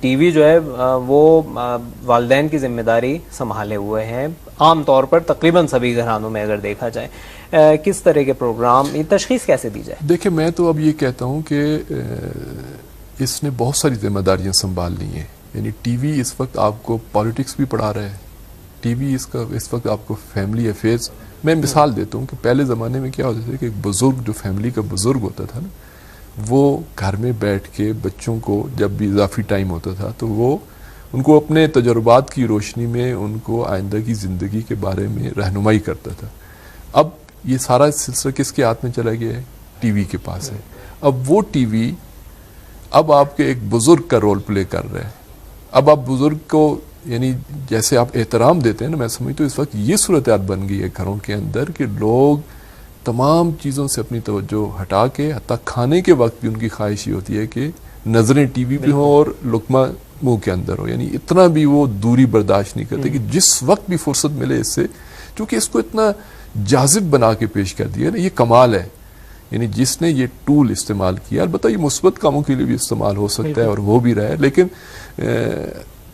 TV जो है वो वालिदैन की जिम्मेदारी संभाले हुए हैं आम तौर पर तकरीबन सभी घरानों में अगर देखा जाए। किस तरह के प्रोग्राम, ये तशखीस कैसे दी जाए? देखिए, मैं तो अब ये कहता हूँ कि इसने बहुत सारी जिम्मेदारियां संभाल ली हैं। यानी टीवी इस वक्त आपको पॉलिटिक्स भी पढ़ा रहा है, टीवी इस वक्त आपको फैमिली अफेयर्स। मैं मिसाल देता हूँ कि पहले ज़माने में क्या होता था कि एक बुज़ुर्ग, जो फैमिली का बुज़ुर्ग होता था ना, वो घर में बैठ के बच्चों को जब भी इजाफी टाइम होता था तो वो उनको अपने तजुर्बात की रोशनी में उनको आइंदा की ज़िंदगी के बारे में रहनुमाई करता था। अब ये सारा सिलसिला किसके हाथ में चला गया है? टीवी के पास है। अब वो टीवी अब आपके एक बुज़ुर्ग का रोल प्ले कर रहा है। अब आप बुज़ुर्ग को, यानी जैसे आप एहतराम देते हैं ना, मैं समझता हूँ इस वक्त ये सूरत हाल बन गई है घरों के अंदर कि लोग तमाम चीज़ों से अपनी तवज्जो हटा के, हत्ता खाने के वक्त भी उनकी ख्वाहिश ये होती है कि नज़रें टीवी पे हो और लुकमा मुंह के अंदर हो। यानी इतना भी वो दूरी बर्दाश्त नहीं करते कि जिस वक्त भी फुर्सत मिले इससे, क्योंकि इसको इतना जाजिब बना के पेश कर दिया ना, ये कमाल है। यानी जिसने ये टूल इस्तेमाल किया, अलबत्ता ये मुस्बत कामों के लिए भी इस्तेमाल हो सकता है और हो भी रहा है, लेकिन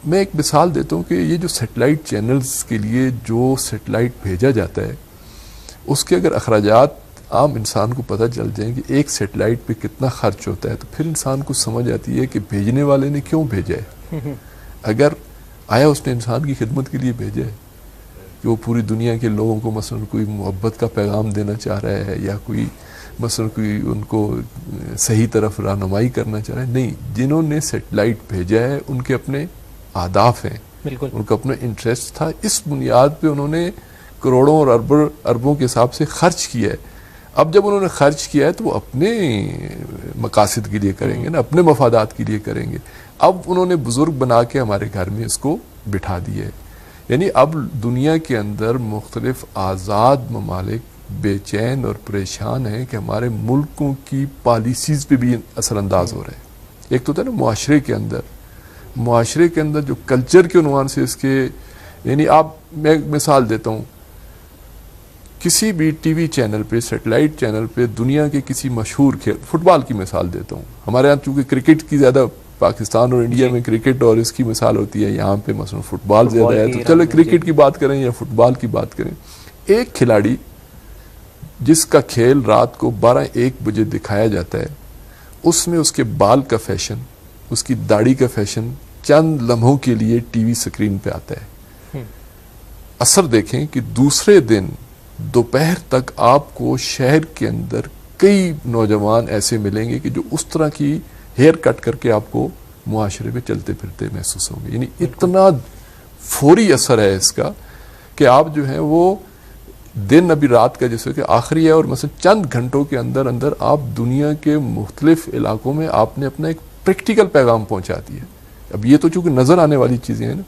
मैं एक मिसाल देता हूँ कि ये जो सेटेलाइट चैनल्स के लिए जो सेटेलाइट भेजा जाता है, उसके अगर अखराजात आम इंसान को पता चल जाए कि एक सेटेलाइट पे कितना खर्च होता है, तो फिर इंसान को समझ आती है कि भेजने वाले ने क्यों भेजा है। अगर आया उसने इंसान की खिदमत के लिए भेजा है कि वो पूरी दुनिया के लोगों को मसलन कोई मोहब्बत का पैगाम देना चाह रहा है या कोई मसलन कोई उनको सही तरफ रहनुमाई करना चाह रहा है, नहीं, जिन्होंने सेटेलाइट भेजा है उनके अपने आदाफ हैं, उनका अपना इंटरेस्ट था। इस बुनियाद पे उन्होंने करोड़ों और अरबों के हिसाब से खर्च किया है। अब जब उन्होंने खर्च किया है तो वो अपने मकासद के लिए करेंगे ना, अपने मफादात के लिए करेंगे। अब उन्होंने बुजुर्ग बना के हमारे घर में इसको बिठा दिया है। यानी अब दुनिया के अंदर मुख्तलिफ आज़ाद ममालिक बेचैन और परेशान हैं कि हमारे मुल्कों की पॉलिसीज़ पे भी असरअंदाज हो रहे हैं। एक तो था ना मुआशरे के अंदर जो कल्चर के उन्वान से इसके, यानी आप, मैं मिसाल देता हूँ, किसी भी टीवी चैनल पे, सेटेलाइट चैनल पे दुनिया के किसी मशहूर खेल, फुटबॉल की मिसाल देता हूँ, हमारे यहाँ चूंकि क्रिकेट की ज़्यादा, पाकिस्तान और इंडिया में क्रिकेट और इसकी मिसाल होती है, यहाँ पे मसलन फुटबॉल ज़्यादा है, तो चलो क्रिकेट की बात करें या फुटबॉल की बात करें। एक खिलाड़ी जिसका खेल रात को 12-1 बजे दिखाया जाता है, उसमें उसके बाल का फैशन, उसकी दाढ़ी का फैशन चंद लम्हों के लिए टीवी स्क्रीन पे आता है। असर देखें कि दूसरे दिन दोपहर तक आपको शहर के अंदर कई नौजवान ऐसे मिलेंगे कि जो उस तरह की हेयर कट करके आपको मुआशरे में चलते फिरते महसूस होंगे। यानी इतना फौरी असर है इसका कि आप जो है वो दिन अभी रात का जैसे कि आखिरी है और मतलब चंद घंटों के अंदर अंदर आप दुनिया के मुख्तलिफ इलाकों में आपने अपना एक प्रैक्टिकल पैगाम पहुंचा दिया। अब ये तो चूंकि नजर आने वाली चीजें हैं ना,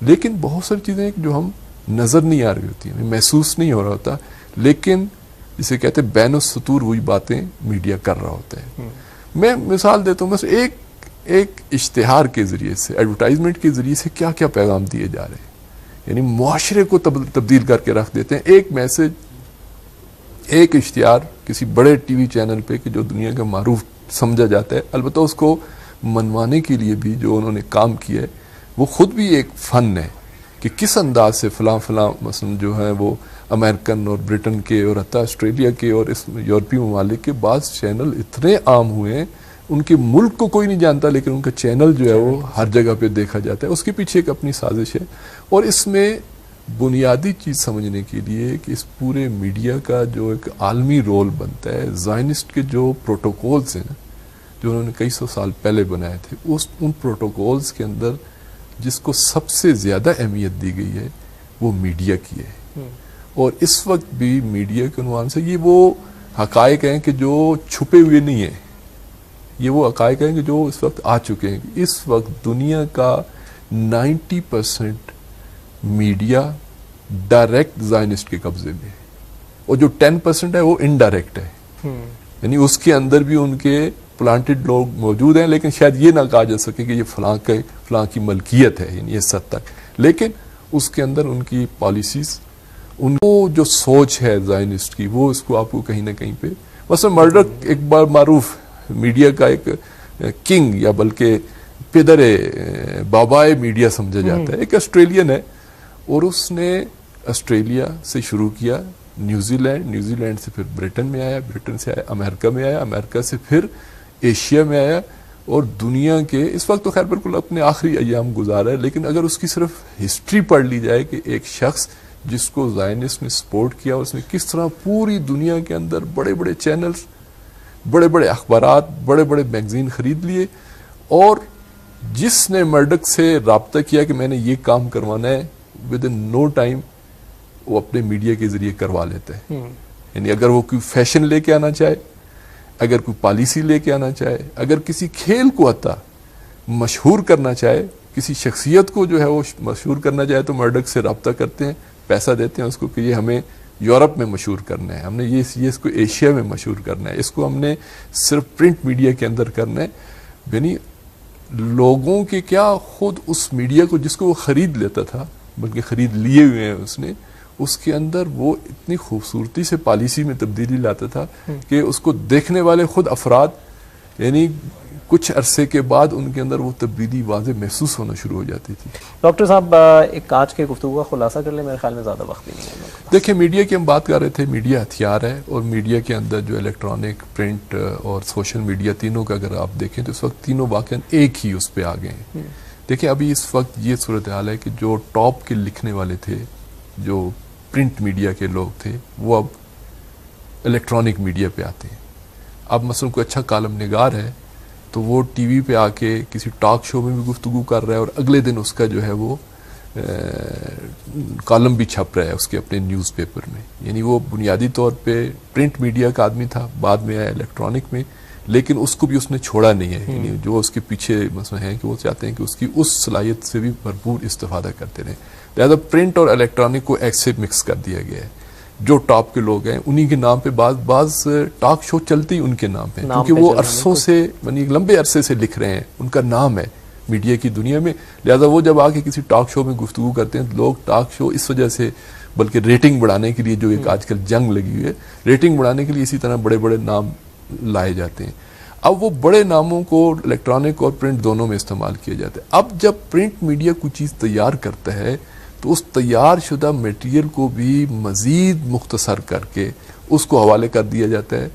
लेकिन बहुत सारी चीजें जो हम नजर नहीं आ रही होती हैं, महसूस नहीं हो रहा होता, लेकिन जिसे कहते हैं बैन सतूर वही बातें मीडिया कर रहा होता है। मैं मिसाल देता हूँ, बस एक इश्तिहार के जरिए से, एडवर्टाइजमेंट के जरिए से क्या क्या पैगाम दिए जा रहे हैं, यानी मुआशरे को तब्दील करके रख देते हैं। एक मैसेज, एक इश्तिहार किसी बड़े टीवी चैनल पे कि जो दुनिया का मारूफ समझा जाता है, अलबत्ता उसको मनवाने के लिए भी जो उन्होंने काम किया है वो खुद भी एक फन है कि किस अंदाज से फलां मसलन जो है वो अमेरिकन और ब्रिटेन के और हत्ता ऑस्ट्रेलिया के और इस यूरोपीय ममालिक के बाद चैनल इतने आम हुए हैं, उनके मुल्क को कोई नहीं जानता लेकिन उनका चैनल जो है वो हर जगह पे देखा जाता है। उसके पीछे एक अपनी साजिश है। और इसमें बुनियादी चीज़ समझने के लिए कि इस पूरे मीडिया का जो एक आलमी रोल बनता है, ज़ायनिस्ट के जो प्रोटोकॉल्स हैं जो उन्होंने कई सौ साल पहले बनाए थे, उन प्रोटोकॉल्स के अंदर जिसको सबसे ज़्यादा अहमियत दी गई है वो मीडिया की है। और इस वक्त भी मीडिया के उन्वान से ये वो हकायक हैं कि जो छुपे हुए नहीं हैं, ये वो हकायक हैं कि जो इस वक्त आ चुके हैं। इस वक्त दुनिया का 90% मीडिया डायरेक्ट ज़ायनिस्ट के कब्जे में है और जो 10% है वो इनडायरेक्ट है, यानी उसके अंदर भी उनके प्लांटेड लोग मौजूद हैं, लेकिन शायद ये ना कहा जा सके कि ये फलां की मलकियत है, यानी इस हद तक, लेकिन उसके अंदर उनकी पॉलिसीज, उनको जो सोच है ज़ायनिस्ट की, वो इसको आपको कहीं ना कहीं पे, वैसे मर्डर एक बार मारूफ मीडिया का एक किंग या बल्कि पिदर बाबाए मीडिया समझा जाता है, एक ऑस्ट्रेलियन है और उसने ऑस्ट्रेलिया से शुरू किया, न्यूजीलैंड से फिर ब्रिटेन में आया, ब्रिटेन से आया अमेरिका में आया, अमेरिका से फिर एशिया में आया और दुनिया के इस वक्त तो खैर बिल्कुल अपने आखिरी अयाम गुजारा है, लेकिन अगर उसकी सिर्फ हिस्ट्री पढ़ ली जाए कि एक शख्स जिसको ज़ायनिस्ट ने सपोर्ट किया, उसने किस तरह पूरी दुनिया के अंदर बड़े बड़े चैनल्स, बड़े बड़े अखबारात, बड़े बड़े मैगजीन खरीद लिए और जिसने मर्डक से राब्ता किया कि मैंने ये काम करवाना है, विद इन नो टाइम वो अपने मीडिया के जरिए करवा लेते हैं। यानी अगर वो कोई फैशन लेके आना चाहे, अगर कोई पॉलिसी लेके आना चाहे, अगर किसी खेल को आता मशहूर करना चाहे, किसी शख्सियत को जो है वो मशहूर करना चाहे, तो मर्डक से रब्ता करते हैं, पैसा देते हैं उसको कि ये हमें यूरोप में मशहूर करना है, हमने ये इसको एशिया में मशहूर करना है, इसको हमने सिर्फ प्रिंट मीडिया के अंदर करना है। यानी लोगों के क्या, खुद उस मीडिया को जिसको वो खरीद लेता था, बल्कि खरीद लिए हुए हैं उसने, उसके अंदर वो इतनी खूबसूरती से पॉलिसी में तब्दीली लाता था कि उसको देखने वाले खुद अफराद, यानी कुछ अरसे के बाद उनके अंदर वो तब्दीली वाज़े महसूस होना शुरू हो जाती थी। डॉक्टर साहब, एक आज के गुफ्तगू का खुलासा कर ले, मेरे ख्याल में ज़्यादा वक्त भी नहीं है। देखिए, मीडिया की हम बात कर रहे थे, मीडिया हथियार है और मीडिया के अंदर जो इलेक्ट्रॉनिक, प्रिंट और सोशल मीडिया तीनों का अगर आप देखें तो इस वक्त तीनों वाकई एक ही उस पर आ गए हैं। देखिए, अभी इस वक्त ये सूरत हाल है कि जो टॉप के लिखने वाले थे, जो प्रिंट मीडिया के लोग थे, वो अब इलेक्ट्रॉनिक मीडिया पे आते हैं। अब मसलन कोई अच्छा कॉलम निगार है तो वो टीवी पे आके किसी टॉक शो में भी गुफ्तगू कर रहा है और अगले दिन उसका जो है वो कॉलम भी छप रहा है उसके अपने न्यूज़पेपर में। यानी वो बुनियादी तौर पे प्रिंट मीडिया का आदमी था, बाद में आया इलेक्ट्रॉनिक में, लेकिन उसको भी उसने छोड़ा नहीं है। यानी जो उसके पीछे मसला है कि वो चाहते हैं कि उसकी उस सलाहियत से भी भरपूर इस्तेफादा करते रहें। लिहाजा प्रिंट और इलेक्ट्रॉनिक को एक से मिक्स कर दिया गया है। जो टॉप के लोग हैं उन्हीं के नाम पे बाज टॉक शो चलती उनके नाम पे, क्योंकि वो अरसों से, यानी लंबे अरसे से लिख रहे हैं, उनका नाम है मीडिया की दुनिया में। लिहाजा वो जब आके किसी टॉक शो में गुफ्तगू करते हैं, लोग टॉक शो इस वजह से, बल्कि रेटिंग बढ़ाने के लिए, जो एक आजकल जंग लगी हुई है, रेटिंग बढ़ाने के लिए इसी तरह बड़े बड़े नाम लाए जाते हैं। अब वो बड़े नामों को इलेक्ट्रॉनिक और प्रिंट दोनों में इस्तेमाल किया जाता है। अब जब प्रिंट मीडिया कोई चीज़ तैयार करता है तो उस तैयार शुदा मटेरियल को भी मज़ीद मुख्तसर करके उसको हवाले कर दिया जाता है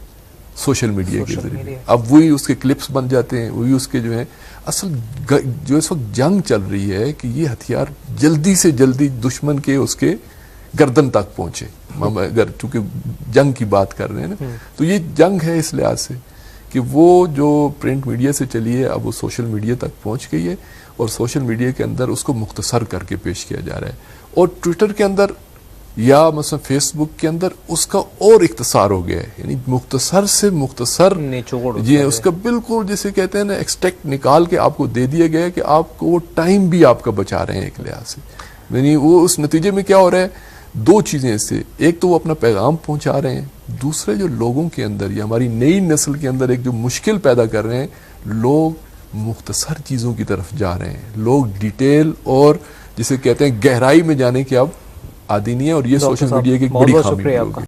सोशल मीडिया के जरिए। अब वही उसके क्लिप्स बन जाते हैं, वही उसके जो है असल जो इस वक्त जंग चल रही है कि ये हथियार जल्दी से जल्दी दुश्मन के उसके गर्दन तक पहुंचे। अगर चूंकि जंग की बात कर रहे हैं ना, तो ये जंग है इस लिहाज से कि वो जो प्रिंट मीडिया से चली है अब वो सोशल मीडिया तक पहुंच गई है और सोशल मीडिया के अंदर उसको मुख्तसर करके पेश किया जा रहा है। और ट्विटर के अंदर या मतलब फेसबुक के अंदर उसका और इख्तिसार हो गया है, यानी मुख्तसर से मुख्तसर ये उसका बिल्कुल जिसे कहते हैं ना एक्सट्रैक्ट निकाल के आपको दे दिया गया है कि आपको वो टाइम भी आपका बचा रहे हैं एक लिहाज से। यानी वो उस नतीजे में क्या हो रहा है, दो चीजें इससे, एक तो वो अपना पैगाम पहुंचा रहे हैं, दूसरे जो लोगों के अंदर या हमारी नई नस्ल के अंदर एक जो मुश्किल पैदा कर रहे हैं, लोग मुख्तसर चीज़ों की तरफ जा रहे हैं, लोग डिटेल और जिसे कहते हैं गहराई में जाने के अब आदी नहीं है और ये सोशल मीडिया की बड़ी खामी है।